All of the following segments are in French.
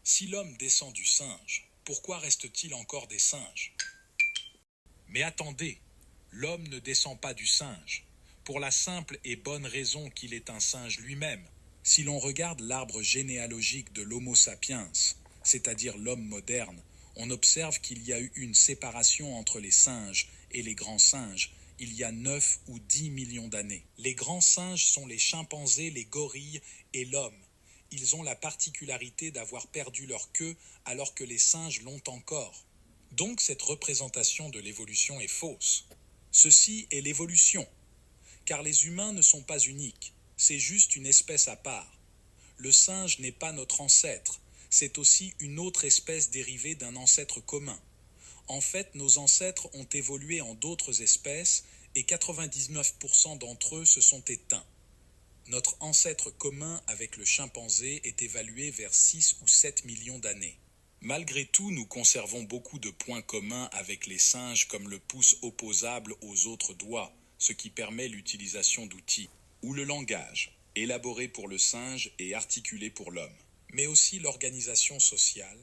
Si l'homme descend du singe, pourquoi reste-t-il encore des singes? Mais attendez, l'homme ne descend pas du singe, pour la simple et bonne raison qu'il est un singe lui-même. Si l'on regarde l'arbre généalogique de l'Homo sapiens, c'est-à-dire l'homme moderne, on observe qu'il y a eu une séparation entre les singes et les grands singes il y a 9 ou 10 millions d'années. Les grands singes sont les chimpanzés, les gorilles et l'homme. Ils ont la particularité d'avoir perdu leur queue alors que les singes l'ont encore. Donc cette représentation de l'évolution est fausse. Ceci est l'évolution, car les humains ne sont pas uniques, c'est juste une espèce à part. Le singe n'est pas notre ancêtre, c'est aussi une autre espèce dérivée d'un ancêtre commun. En fait, nos ancêtres ont évolué en d'autres espèces et 99% d'entre eux se sont éteints. Notre ancêtre commun avec le chimpanzé est évalué vers 6 ou 7 millions d'années. Malgré tout, nous conservons beaucoup de points communs avec les singes comme le pouce opposable aux autres doigts, ce qui permet l'utilisation d'outils, ou le langage, élaboré pour le singe et articulé pour l'homme. Mais aussi l'organisation sociale.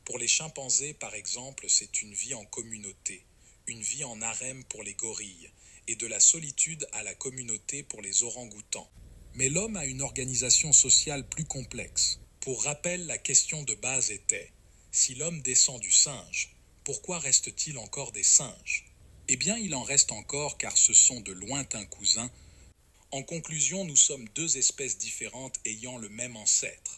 Pour les chimpanzés, par exemple, c'est une vie en communauté, une vie en harem pour les gorilles, et de la solitude à la communauté pour les orang-outans. Mais l'homme a une organisation sociale plus complexe. Pour rappel, la question de base était: si l'homme descend du singe, pourquoi reste-t-il encore des singes? Eh bien, il en reste encore car ce sont de lointains cousins. En conclusion, nous sommes deux espèces différentes ayant le même ancêtre.